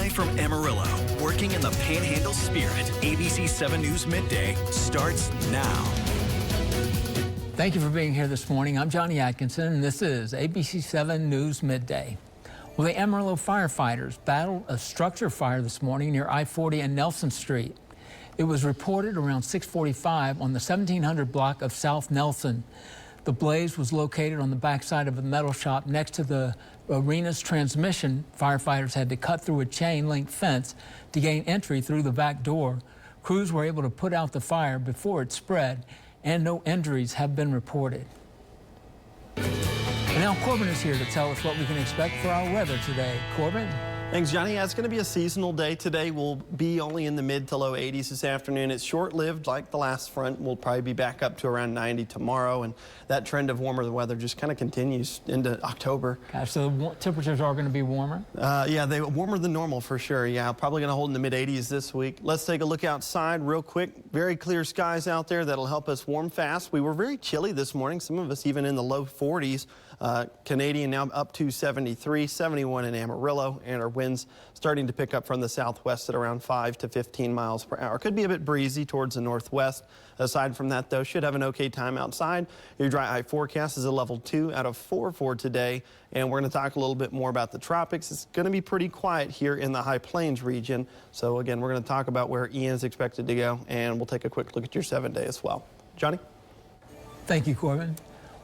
Live from Amarillo, working in the Panhandle spirit, ABC 7 News Midday starts now. Thank you for being here this morning. I'm Johnny Atkinson, and this is ABC 7 News Midday. Well, the Amarillo firefighters battled a structure fire this morning near I-40 and Nelson Street. It was reported around 6:45 on the 1700 block of South Nelson. The blaze was located on the backside of a metal shop next to the arena's transmission. Firefighters had to cut through a chain-link fence to gain entry through the back door. Crews were able to put out the fire before it spread, and no injuries have been reported. And now Corbin is here to tell us what we can expect for our weather today. Corbin? Thanks, Johnny. Yeah, it's going to be a seasonal day today. We'll be only in the mid to low 80s this afternoon. It's short-lived like the last front. We'll probably be back up to around 90 tomorrow, and that trend of warmer weather just kind of continues into October. Gosh, so the temperatures are going to be warmer? Yeah, they're warmer than normal for sure. Yeah, probably going to hold in the mid 80s this week. Let's take a look outside real quick. Very clear skies out there. That'll help us warm fast. We were very chilly this morning. Some of us even in the low 40s. Canadian now up to 73, 71 in Amarillo, and our winds starting to pick up from the southwest at around 5 to 15 miles per hour. Could be a bit breezy towards the northwest. Aside from that, though, should have an okay time outside. Your dry eye forecast is a level 2 out of 4 for today, and we're going to talk a little bit more about the tropics. It's going to be pretty quiet here in the High Plains region. So again, we're going to talk about where Ian is expected to go, and we'll take a quick look at your 7-day as well. Johnny? Thank you, Corbin.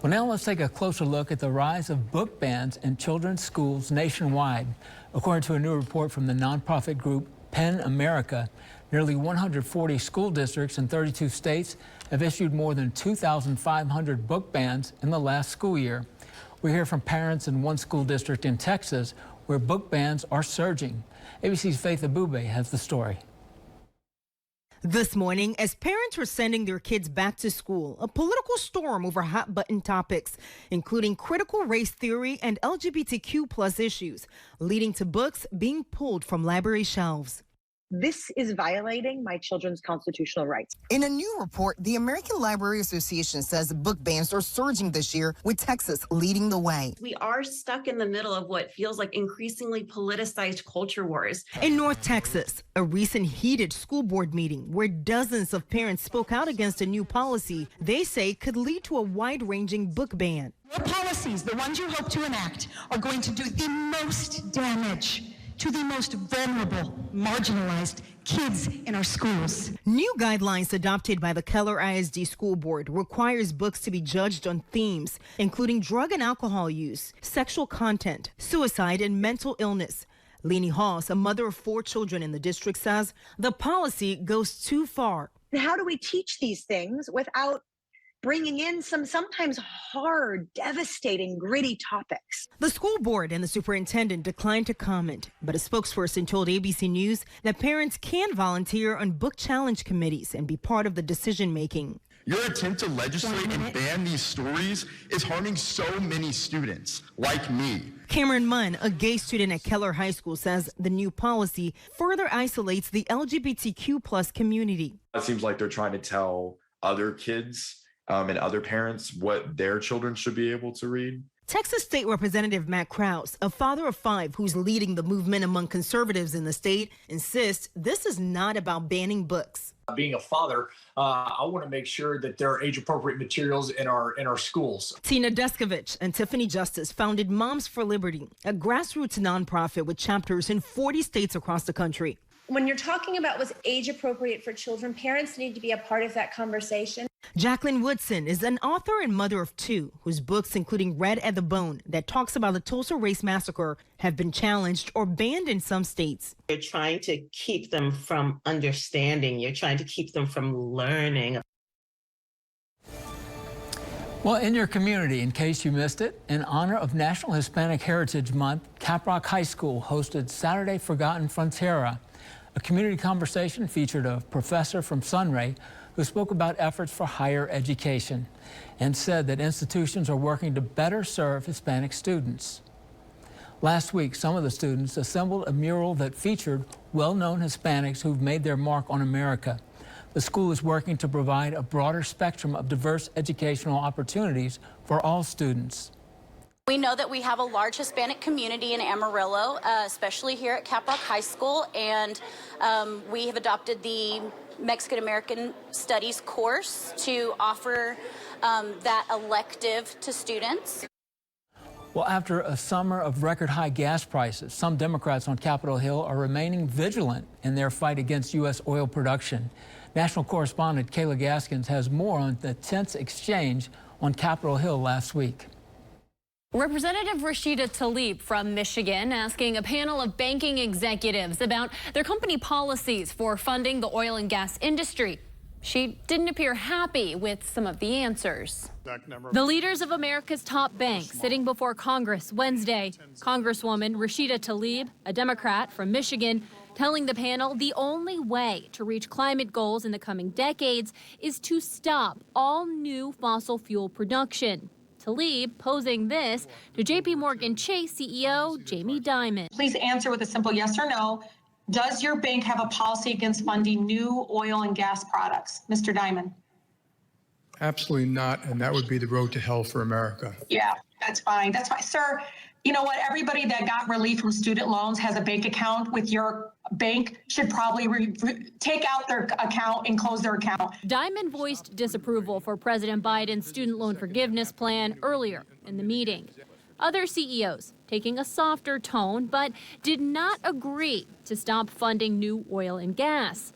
Well, now let's take a closer look at the rise of book bans in children's schools nationwide. According to a new report from the nonprofit group PEN America, nearly 140 school districts in 32 states have issued more than 2,500 book bans in the last school year. We hear from parents in one school district in Texas where book bans are surging. ABC's Faith Abube has the story. This morning, as parents were sending their kids back to school, a political storm over hot-button topics, including critical race theory and LGBTQ+ issues, leading to books being pulled from library shelves. This is violating my children's constitutional rights. In a new report, the American Library Association says book bans are surging this year, with Texas leading the way. We are stuck in the middle of what feels like increasingly politicized culture wars. In North Texas, a recent heated school board meeting where dozens of parents spoke out against a new policy they say could lead to a wide-ranging book ban. Your policies, the ones you hope to enact, are going to do the most damage to the most vulnerable, marginalized kids in our schools. New guidelines adopted by the Keller ISD School Board requires books to be judged on themes, including drug and alcohol use, sexual content, suicide, and mental illness. Leni Haas, a mother of 4 children in the district, says the policy goes too far. How do we teach these things without bringing in some sometimes hard, devastating, gritty topics? The school board and the superintendent declined to comment, but a spokesperson told ABC News that parents can volunteer on book challenge committees and be part of the decision-making. Your attempt to legislate and ban these stories is harming so many students, like me. Cameron Munn, a gay student at Keller High School, says the new policy further isolates the LGBTQ+ community. It seems like they're trying to tell other kids and other parents what their children should be able to read. Texas State Representative Matt Krause, a father of 5 who's leading the movement among conservatives in the state, insists this is not about banning books. Being a father, I want to make sure that there are age-appropriate materials in our schools. Tina Deskovich and Tiffany Justice founded Moms for Liberty, a grassroots nonprofit with chapters in 40 states across the country. When you're talking about what's age appropriate for children, parents need to be a part of that conversation. Jacqueline Woodson is an author and mother of 2, whose books, including Red at the Bone, that talks about the Tulsa Race Massacre, have been challenged or banned in some states. You're trying to keep them from understanding. You're trying to keep them from learning. Well, in your community, in case you missed it, in honor of National Hispanic Heritage Month, Caprock High School hosted Saturday Forgotten Frontera. A community conversation featured a professor from Sunray who spoke about efforts for higher education and said that institutions are working to better serve Hispanic students. Last week, some of the students assembled a mural that featured well-known Hispanics who've made their mark on America. The school is working to provide a broader spectrum of diverse educational opportunities for all students. We know that we have a large Hispanic community in Amarillo, especially here at Caprock High School, and we have adopted the Mexican American Studies course to offer that elective to students. Well, after a summer of record high gas prices, some Democrats on Capitol Hill are remaining vigilant in their fight against U.S. oil production. National correspondent Kayla Gaskins has more on the tense exchange on Capitol Hill last week. Representative Rashida Tlaib from Michigan asking a panel of banking executives about their company policies for funding the oil and gas industry. She didn't appear happy with some of the answers. The leaders of America's top banks sitting before Congress Wednesday. Congresswoman Rashida Tlaib, a Democrat from Michigan, telling the panel the only way to reach climate goals in the coming decades is to stop all new fossil fuel production. Tlaib posing this to JP Morgan Chase CEO Jamie Dimon. Please answer with a simple yes or no. Does your bank have a policy against funding new oil and gas products? Mr. Dimon. Absolutely not, and that would be the road to hell for America. Yeah, that's fine. That's fine. Sir, you know what? Everybody that got relief from student loans has a bank account with your bank should probably take out their account and close their account. Dimon voiced disapproval for President Biden's student loan forgiveness plan earlier in the meeting. Other CEOs taking a softer tone, but did not agree to stop funding new oil and gas.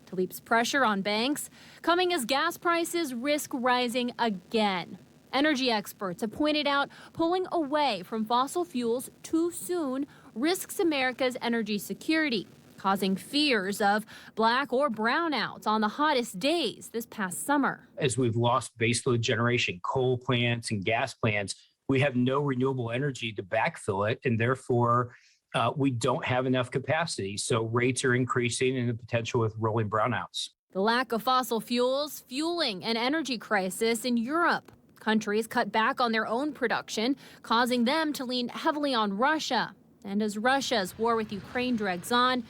Tlaib's pressure on banks coming as gas prices risk rising again. Energy experts have pointed out pulling away from fossil fuels too soon risks America's energy security, causing fears of black or brownouts on the hottest days this past summer. As we've lost baseload generation, coal plants and gas plants, we have no renewable energy to backfill it, and therefore we don't have enough capacity. So rates are increasing and the potential with rolling brownouts. The lack of fossil fuels fueling an energy crisis in Europe. Countries cut back on their own production, causing them to lean heavily on Russia. And as Russia's war with Ukraine drags on,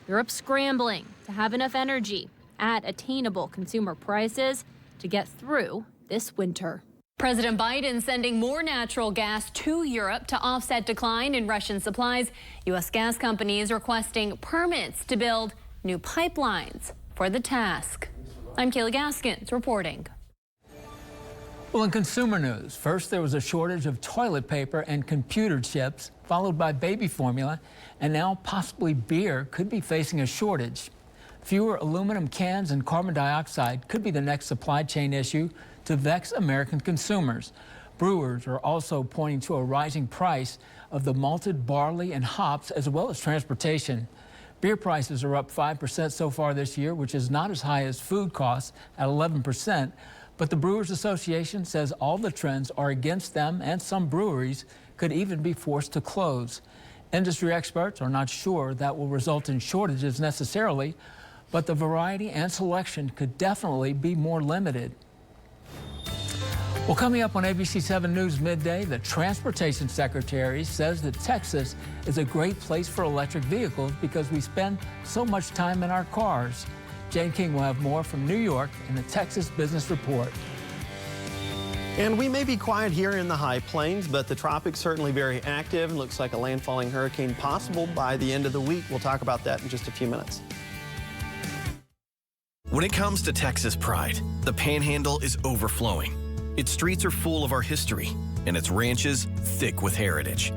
Europe's scrambling to have enough energy at attainable consumer prices to get through this winter. President Biden sending more natural gas to Europe to offset decline in Russian supplies. U.S. gas companies requesting permits to build new pipelines for the task. I'm Kayla Gaskins reporting. Well, in consumer news, first there was a shortage of toilet paper and computer chips, followed by baby formula, and now possibly beer could be facing a shortage. Fewer aluminum cans and carbon dioxide could be the next supply chain issue to vex American consumers. Brewers are also pointing to a rising price of the malted barley and hops, as well as transportation. Beer prices are up 5% so far this year, which is not as high as food costs at 11%. But the Brewers Association says all the trends are against them, and some breweries could even be forced to close. Industry experts are not sure that will result in shortages necessarily, but the variety and selection could definitely be more limited. Well, coming up on ABC 7 News Midday, the Transportation Secretary says that Texas is a great place for electric vehicles because we spend so much time in our cars. Jane King will have more from New York in the Texas Business Report. And we may be quiet here in the high plains, but the tropics certainly very active. Looks like a landfalling hurricane possible by the end of the week. We'll talk about that in just a few minutes. When it comes to Texas pride, the Panhandle is overflowing. Its streets are full of our history, and its ranches thick with heritage.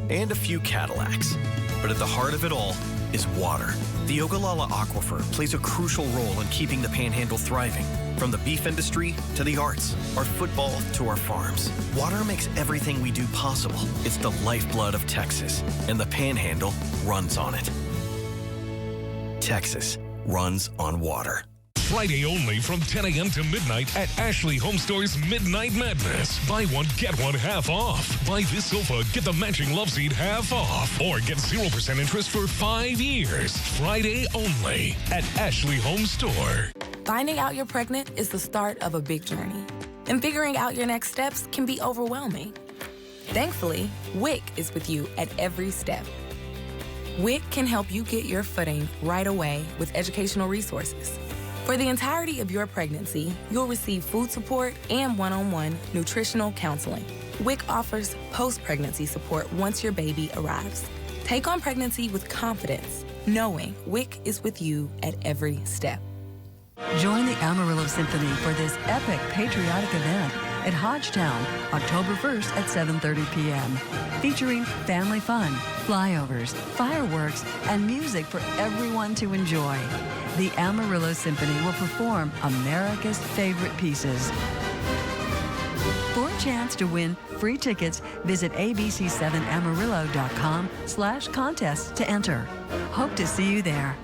And a few Cadillacs. But at the heart of it all is water. The Ogallala Aquifer plays a crucial role in keeping the Panhandle thriving. From the beef industry to the arts, our football to our farms. Water makes everything we do possible. It's the lifeblood of Texas, and the Panhandle runs on it. Texas runs on water. Friday only from 10 a.m. to midnight at Ashley Home Store's Midnight Madness. Buy one, get one half off. Buy this sofa, get the matching love seat half off. Or get 0% interest for 5 years. Friday only at Ashley Home Store. Finding out you're pregnant is the start of a big journey. And figuring out your next steps can be overwhelming. Thankfully, WIC is with you at every step. WIC can help you get your footing right away with educational resources. For the entirety of your pregnancy, you'll receive food support and one-on-one nutritional counseling. WIC offers post-pregnancy support once your baby arrives. Take on pregnancy with confidence, knowing WIC is with you at every step. Join the Amarillo Symphony for this epic patriotic event at Hodgetown, October 1st at 7:30 p.m. Featuring family fun, flyovers, fireworks, and music for everyone to enjoy. The Amarillo Symphony will perform America's favorite pieces. For a chance to win free tickets, visit abc7amarillo.com/contest to enter. Hope to see you there.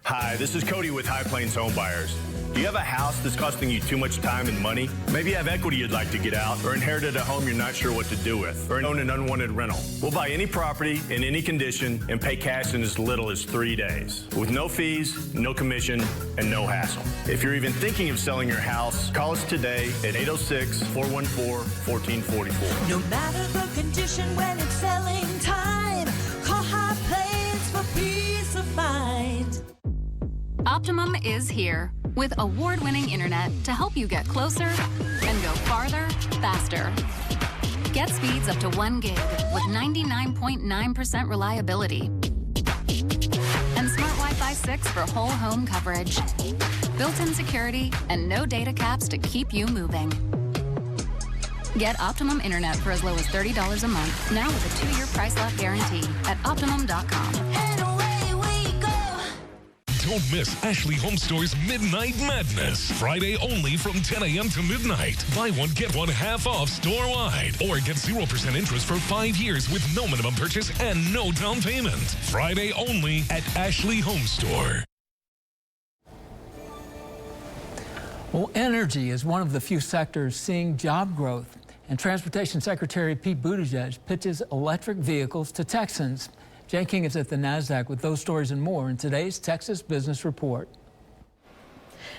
Hi, this is Cody with High Plains Home Buyers. Do you have a house that's costing you too much time and money? Maybe you have equity you'd like to get out, or inherited a home you're not sure what to do with, or own an unwanted rental. We'll buy any property in any condition and pay cash in as little as 3 days, with no fees, no commission, and no hassle. If you're even thinking of selling your house, call us today at 806-414-1444. No matter the condition when it's selling time, call High Plains for peace of mind. Optimum is here with award-winning internet to help you get closer and go farther, faster. Get speeds up to 1 gig with 99.9% reliability. And Smart Wi-Fi 6 for whole home coverage. Built-in security and no data caps to keep you moving. Get Optimum internet for as low as $30 a month, now with a 2-year price lock guarantee at Optimum.com. Don't miss Ashley Home Store's Midnight Madness. Friday only from 10 a.m. to midnight. Buy one, get one half off store-wide. Or get 0% interest for 5 years with no minimum purchase and no down payment. Friday only at Ashley Home Store. Well, energy is one of the few sectors seeing job growth. And Transportation Secretary Pete Buttigieg pitches electric vehicles to Texans. Jay King is at the NASDAQ with those stories and more in today's Texas Business Report.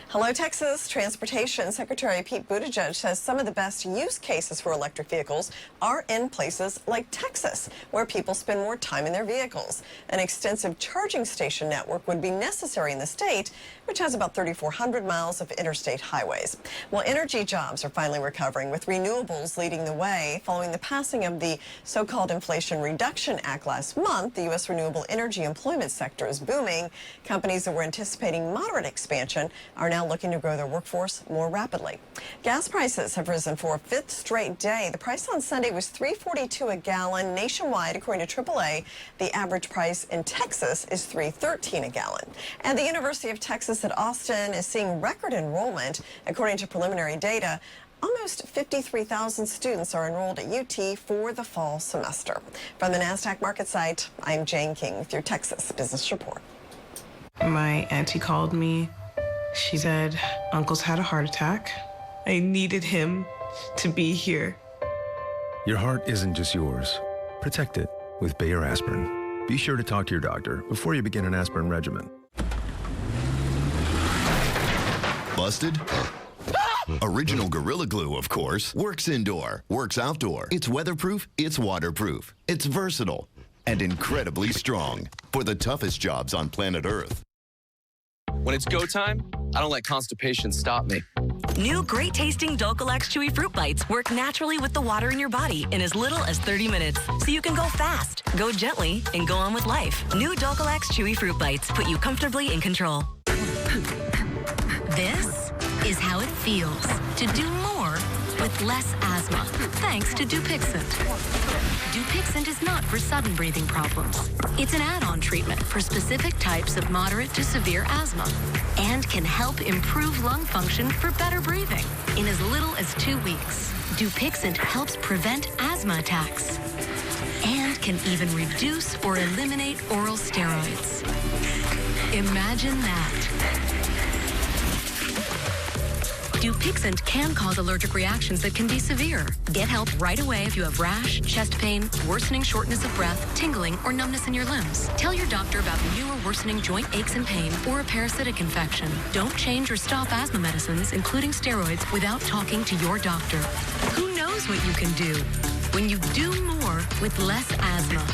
Hello, Texas. Transportation Secretary Pete Buttigieg says some of the best use cases for electric vehicles are in places like Texas, where people spend more time in their vehicles. An extensive charging station network would be necessary in the state, which has about 3,400 miles of interstate highways. Well, energy jobs are finally recovering, with renewables leading the way. Following the passing of the so-called Inflation Reduction Act last month, the U.S. renewable energy employment sector is booming. Companies that were anticipating moderate expansion are now looking to grow their workforce more rapidly. Gas prices have risen for a 5th straight day. The price on Sunday was $3.42 a gallon nationwide, according to AAA. The average price in Texas is $3.13 a gallon. And the University of Texas at Austin is seeing record enrollment. According to preliminary data, almost 53,000 students are enrolled at UT for the fall semester. From the NASDAQ market site, I'm Jane King with your Texas Business Report. My auntie called me. She said, Uncle's had a heart attack. I needed him to be here. Your heart isn't just yours. Protect it with Bayer aspirin. Be sure to talk to your doctor before you begin an aspirin regimen. Busted? Original Gorilla Glue, of course. Works indoor, works outdoor. It's weatherproof, it's waterproof. It's versatile and incredibly strong for the toughest jobs on planet Earth. When it's go time, I don't let constipation stop me. New great-tasting Dulcolax Chewy Fruit Bites work naturally with the water in your body in as little as 30 minutes. So you can go fast, go gently, and go on with life. New Dulcolax Chewy Fruit Bites put you comfortably in control. This is how it feels to do more with less asthma, thanks to Dupixent. Dupixent is not for sudden breathing problems. It's an add-on treatment for specific types of moderate to severe asthma and can help improve lung function for better breathing in as little as 2 weeks. Dupixent helps prevent asthma attacks and can even reduce or eliminate oral steroids. Imagine that. Dupixent can cause allergic reactions that can be severe. Get help right away if you have rash, chest pain, worsening shortness of breath, tingling, or numbness in your limbs. Tell your doctor about new or worsening joint aches and pain or a parasitic infection. Don't change or stop asthma medicines, including steroids, without talking to your doctor. Who knows what you can do when you do more with less asthma?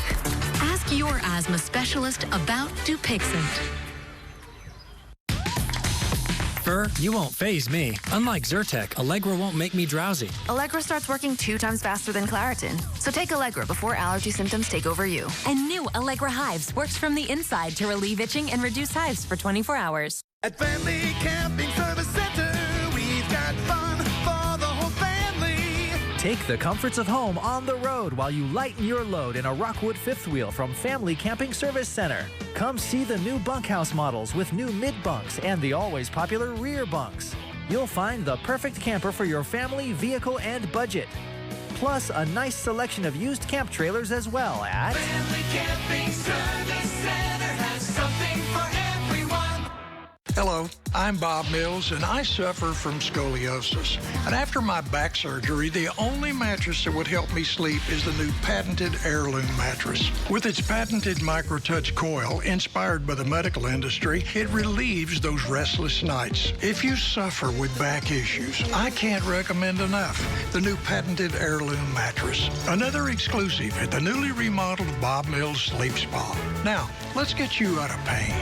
Ask your asthma specialist about Dupixent. Fur, you won't faze me. Unlike Zyrtec, Allegra won't make me drowsy. Allegra starts working 2 times faster than Claritin. So take Allegra before allergy symptoms take over you. And new Allegra Hives works from the inside to relieve itching and reduce hives for 24 hours. At Family Camping Service Center, we've got fun for the whole family. Take the comforts of home on the road while you lighten your load in a Rockwood fifth wheel from Family Camping Service Center. Come see the new bunkhouse models with new mid-bunks and the always popular rear bunks. You'll find the perfect camper for your family, vehicle, and budget. Plus, a nice selection of used camp trailers as well at Family Camping Service Center has something for everyone. Hello, I'm Bob Mills, and I suffer from scoliosis. And after my back surgery, the only mattress that would help me sleep is the new patented Heirloom mattress. With its patented micro-touch coil, inspired by the medical industry, it relieves those restless nights. If you suffer with back issues, I can't recommend enough the new patented Heirloom mattress. Another exclusive at the newly remodeled Bob Mills Sleep Spa. Now, let's get you out of pain.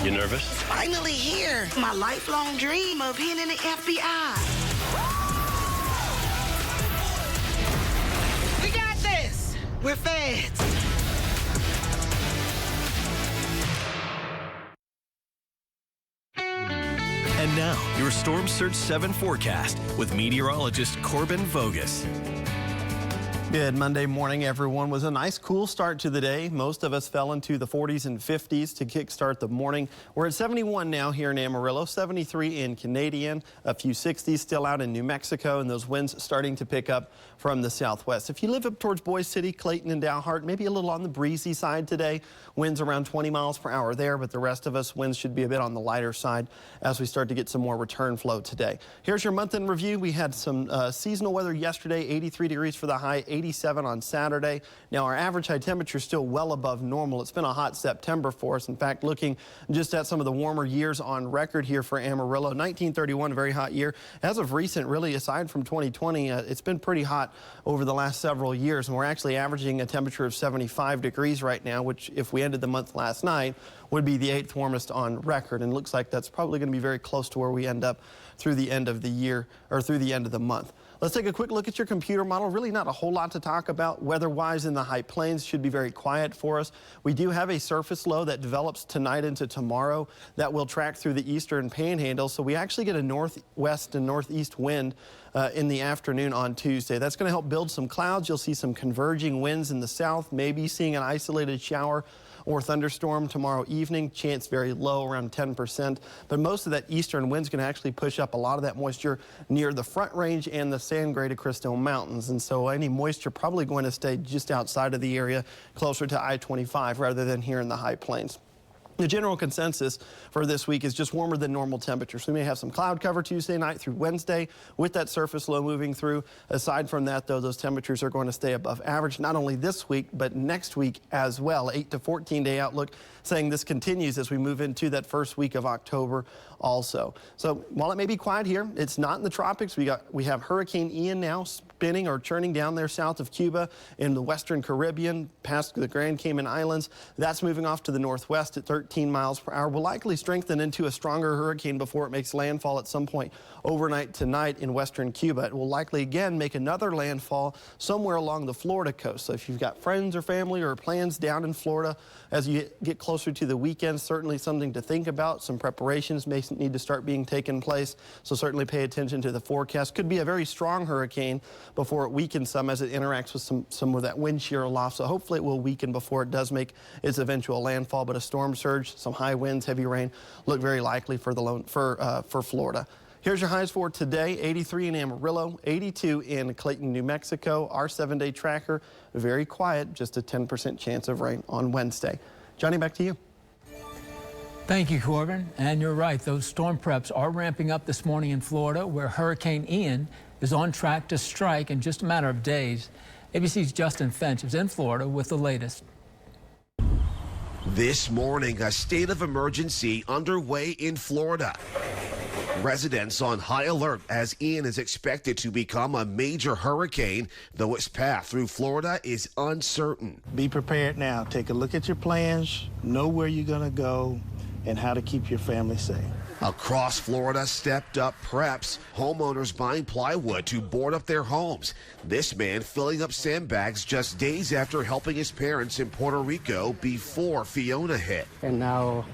You nervous? It's finally here. My lifelong dream of being in the FBI. We got this. We're feds. And now, your Storm Surge 7 forecast with meteorologist Corbin Vogus. Good Monday morning, everyone. Was a nice cool start to the day. Most of us fell into the 40s and 50s to kickstart the morning. We're at 71 now here in Amarillo, 73 in Canadian, a few 60s still out in New Mexico, and those winds starting to pick up from the southwest. If you live up towards Boise City, Clayton, and Dalhart, maybe a little on the breezy side today. Winds around 20 miles per hour there, but the rest of us, winds should be a bit on the lighter side as we start to get some more return flow today. Here's your month in review. We had some seasonal weather yesterday, 83 degrees for the high, 87 on Saturday. Now our average high temperature is still well above normal. It's been a hot September for us. In fact, looking just at some of the warmer years on record here for Amarillo, 1931, a very hot year. As of recent, really, aside from 2020, it's been pretty hot over the last several years, and we're actually averaging a temperature of 75 degrees right now, which if we ended the month last night would be the 8th warmest on record, and looks like that's probably going to be very close to where we end up through the end of the year, or through the end of the month. Let's take a quick look at your computer model. Really not a whole lot to talk about. Weather-wise in the High Plains should be very quiet for us. We do have a surface low that develops tonight into tomorrow that will track through the eastern panhandle. So we actually get a northwest and northeast wind in the afternoon on Tuesday. That's going to help build some clouds. You'll see some converging winds in the south, maybe seeing an isolated shower or thunderstorm tomorrow evening. Chance very low, around 10%. But most of that eastern wind's going to actually push up a lot of that moisture near the Front Range and the Sangre de Cristo Mountains. And so any moisture probably going to stay just outside of the area, closer to I-25 rather than here in the High Plains. The general consensus for this week is just warmer than normal temperatures. We may have some cloud cover Tuesday night through Wednesday with that surface low moving through. Aside from that, though, those temperatures are going to stay above average, not only this week, but next week as well. 8 to 14 day outlook saying this continues as we move into that first week of October also. So while it may be quiet here, it's not in the tropics. We have Hurricane Ian now spinning or churning down there south of Cuba in the western Caribbean past the Grand Cayman Islands. That's moving off to the northwest at 13 miles per hour. Will likely strengthen into a stronger hurricane before it makes landfall at some point overnight tonight in western Cuba. It will likely again make another landfall somewhere along the Florida coast. So if you've got friends or family or plans down in Florida as you get closer to the weekend, certainly something to think about. Some preparations may need to start being taken place. So certainly pay attention to the forecast. Could be a very strong hurricane before it weakens some as it interacts with some of that wind shear aloft. So hopefully it will weaken before it does make its eventual landfall. But a storm surge surge, some high winds, heavy rain look very likely for for Florida. Here's your highs for today: 83 in Amarillo, 82 in Clayton, New Mexico. Our 7-day tracker, very quiet, just a 10% chance of rain on Wednesday. Johnny, back to you. Thank you, Corbin. And you're right, those storm preps are ramping up this morning in Florida, where Hurricane Ian is on track to strike in just a matter of days. ABC's Justin Finch is in Florida with the latest. This morning, a state of emergency underway in Florida. Residents on high alert as Ian is expected to become a major hurricane, though its path through Florida is uncertain. Be prepared now. Take a look at your plans, know where you're going to go, and how to keep your family safe. Across Florida, stepped up preps, homeowners buying plywood to board up their homes. This man filling up sandbags just days after helping his parents in Puerto Rico before Fiona hit. And now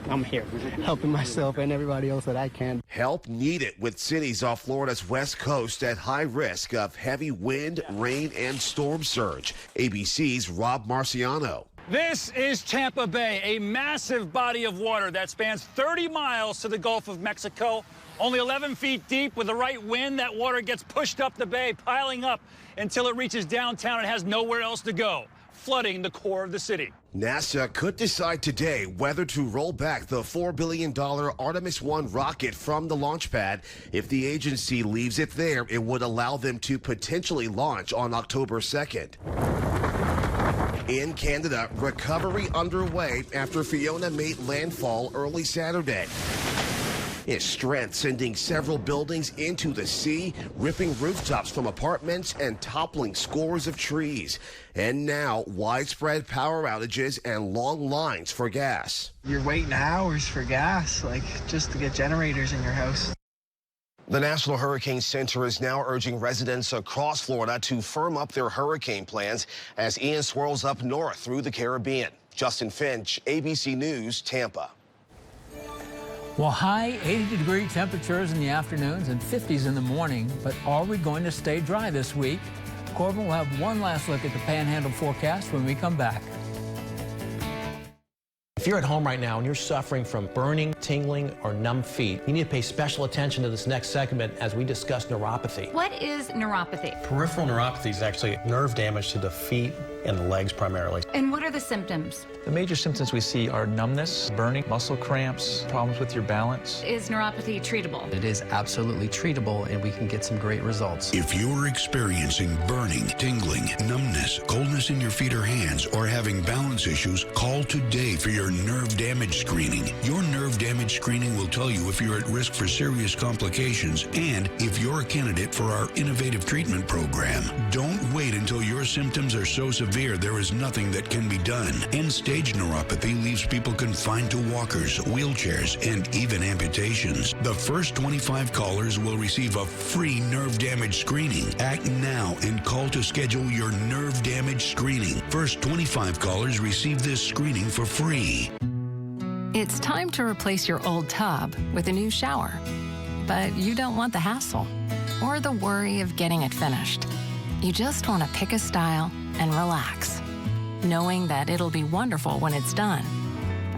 I'm here helping myself and everybody else that I can. Help needed with cities off Florida's west coast at high risk of heavy wind, rain, and storm surge. ABC's Rob Marciano. This is Tampa Bay, a massive body of water that spans 30 miles to the Gulf of Mexico. Only 11 feet deep. With the right wind, that water gets pushed up the bay, piling up until it reaches downtown and has nowhere else to go, flooding the core of the city. NASA could decide today whether to roll back the $4 billion Artemis 1 rocket from the launch pad. If the agency leaves it there, it would allow them to potentially launch on October 2nd. In Canada, recovery underway after Fiona made landfall early Saturday. Its strength sending several buildings into the sea, ripping rooftops from apartments and toppling scores of trees. And now, widespread power outages and long lines for gas. You're waiting hours for gas, like just to get generators in your house. The National Hurricane Center is now urging residents across Florida to firm up their hurricane plans as Ian swirls up north through the Caribbean. Justin Finch, ABC News, Tampa. Well, high 80-degree temperatures in the afternoons and 50s in the morning, but are we going to stay dry this week? Corbin will have one last look at the Panhandle forecast when we come back. If you're at home right now and you're suffering from burning, tingling, or numb feet, you need to pay special attention to this next segment as we discuss neuropathy. What is neuropathy? Peripheral neuropathy is actually nerve damage to the feet and the legs primarily. And what are the symptoms? The major symptoms we see are numbness, burning, muscle cramps, problems with your balance. Is neuropathy treatable? It is absolutely treatable, and we can get some great results. If you're experiencing burning, tingling, numbness, coldness in your feet or hands, or having balance issues, call today for your nerve damage screening. Your nerve damage screening will tell you if you're at risk for serious complications and if you're a candidate for our innovative treatment program. Don't wait until your symptoms are so severe there is nothing that can be done. End-stage neuropathy leaves people confined to walkers, wheelchairs, and even amputations. The first 25 callers will receive a free nerve damage screening. Act now and call to schedule your nerve damage screening. First 25 callers receive this screening for free. It's time to replace your old tub with a new shower. But you don't want the hassle or the worry of getting it finished. You just want to pick a style and relax, knowing that it'll be wonderful when it's done.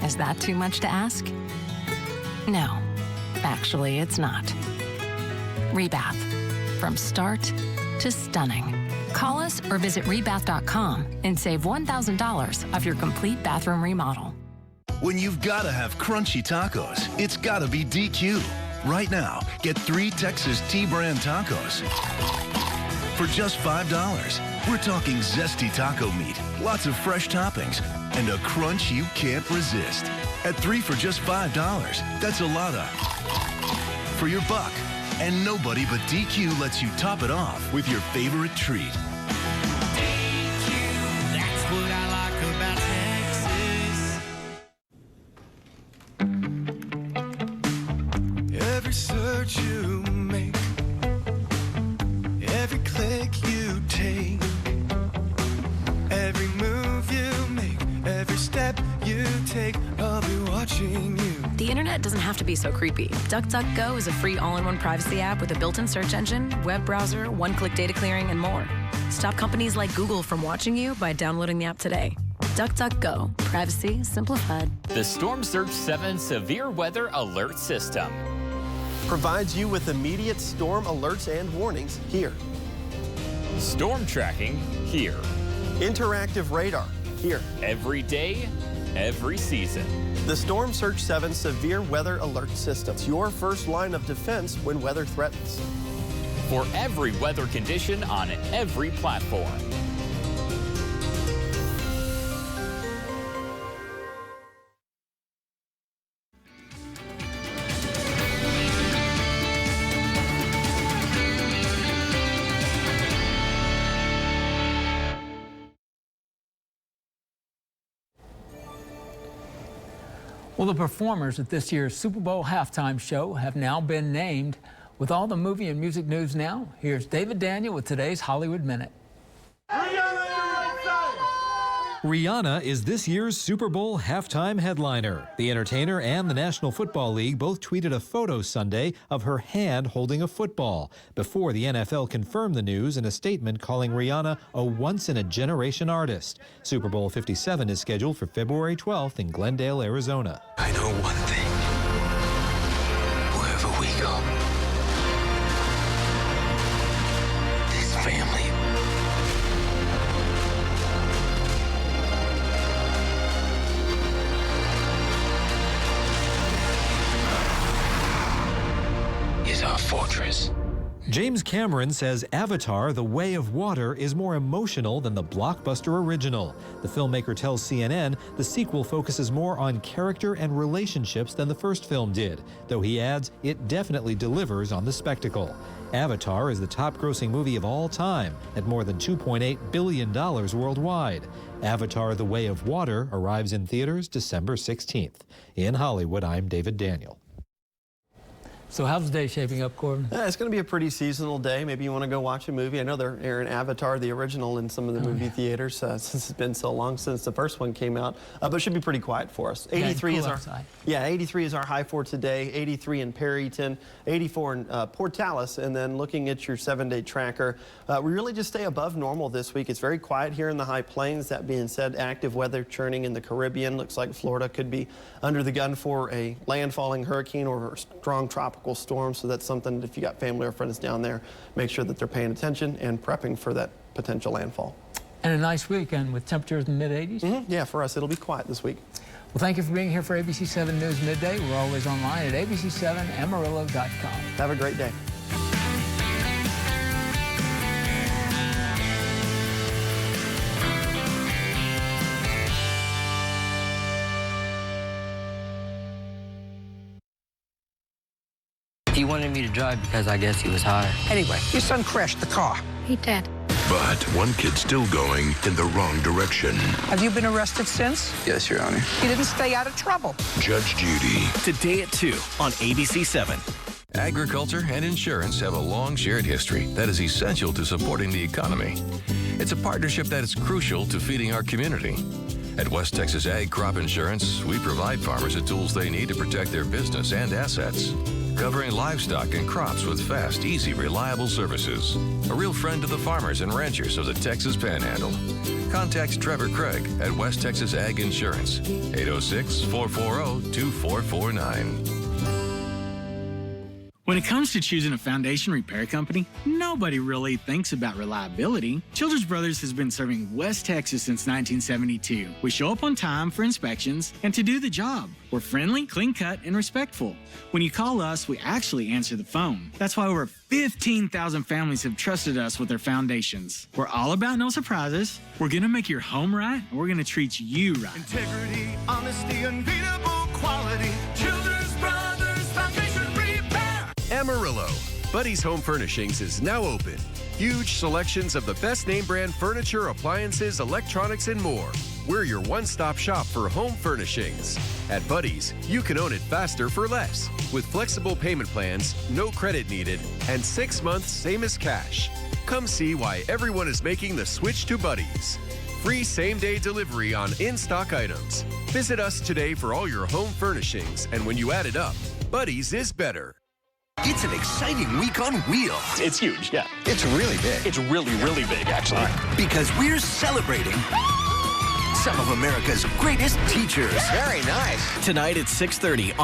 Is that too much to ask? No, actually it's not. Rebath, from start to stunning. Call us or visit rebath.com and save $1,000 off your complete bathroom remodel. When you've got to have crunchy tacos, it's got to be DQ. Right now, get 3 Texas T-brand tacos for just $5. We're talking zesty taco meat, lots of fresh toppings, and a crunch you can't resist. At 3 for just $5, that's a lot for your buck. And nobody but DQ lets you top it off with your favorite treat. DQ, that's what I like about Texas. Every search you make, every click you take, every move you make, every step you take, I'll be watching you. The internet doesn't have to be so creepy. DuckDuckGo is a free all-in-one privacy app with a built-in search engine, web browser, one-click data clearing, and more. Stop companies like Google from watching you by downloading the app today. DuckDuckGo. Privacy simplified. The Storm Surge 7 Severe Weather Alert System provides you with immediate storm alerts and warnings here. Storm tracking here. Interactive radar here. Every day, every season. The Storm Surge 7 Severe Weather Alert System. It's your first line of defense when weather threatens. For every weather condition on every platform. Well, the performers at this year's Super Bowl halftime show have now been named. With all the movie and music news now, here's David Daniel with today's Hollywood Minute. Rihanna is this year's Super Bowl halftime headliner. The entertainer and the National Football League both tweeted a photo Sunday of her hand holding a football before the NFL confirmed the news in a statement calling Rihanna a once-in-a-generation artist. Super Bowl 57 is scheduled for February 12th in Glendale, Arizona. I know one thing. Wherever we go, this family is our fortress. James Cameron says Avatar: The Way of Water is more emotional than the blockbuster original. The filmmaker tells CNN the sequel focuses more on character and relationships than the first film did, though he adds it definitely delivers on the spectacle. Avatar is the top-grossing movie of all time at more than $2.8 billion worldwide. Avatar: The Way of Water arrives in theaters December 16th. In Hollywood, I'm David Daniel. So how's the day shaping up, Corbin? It's going to be a pretty seasonal day. Maybe you want to go watch a movie. I know they're airing Avatar, the original, in some of the movie theaters since it's been so long since the first one came out. But it should be pretty quiet for us. 83 is our 83 is our high for today. 83 in Perryton, 84 in Portales, and then looking at your 7-day tracker, we really just stay above normal this week. It's very quiet here in the high plains. That being said, active weather churning in the Caribbean. Looks like Florida could be under the gun for a landfalling hurricane or a strong tropical storm, so that's something that if you got family or friends down there, make sure that they're paying attention and prepping for that potential landfall. And a nice weekend with temperatures in the mid-80s? Yeah, for us, it'll be quiet this week. Well, thank you for being here for ABC 7 News Midday. We're always online at abc7amarillo.com. Have a great day. He wanted me to drive because I guess he was high. Anyway, your son crashed the car. He did. But one kid's still going in the wrong direction. Have you been arrested since? Yes, Your Honor. You didn't stay out of trouble. Judge Judy. Today at 2 on ABC 7. Agriculture and insurance have a long shared history that is essential to supporting the economy. It's a partnership that is crucial to feeding our community. At West Texas Ag Crop Insurance, we provide farmers the tools they need to protect their business and assets, covering livestock and crops with fast, easy, reliable services. A real friend to the farmers and ranchers of the Texas Panhandle. Contact Trevor Craig at West Texas Ag Insurance, 806-440-2449. When it comes to choosing a foundation repair company, nobody really thinks about reliability. Childress Brothers has been serving West Texas since 1972. We show up on time for inspections and to do the job. We're friendly, clean-cut, and respectful. When you call us, we actually answer the phone. That's why over 15,000 families have trusted us with their foundations. We're all about no surprises. We're going to make your home right, and we're going to treat you right. Integrity, honesty, unbeatable quality. Childress Brothers Foundation Repair. Amarillo. Buddy's Home Furnishings is now open. Huge selections of the best name brand furniture, appliances, electronics, and more. We're your one-stop shop for home furnishings. At Buddy's, you can own it faster for less. With flexible payment plans, no credit needed, and 6 months same as cash. Come see why everyone is making the switch to Buddy's. Free same-day delivery on in-stock items. Visit us today for all your home furnishings, and when you add it up, Buddy's is better. It's an exciting week on Wheels. It's huge, yeah. It's really big. It's really, really big, actually. Because we're celebrating some of America's greatest teachers. Very nice. Tonight at 6:30 on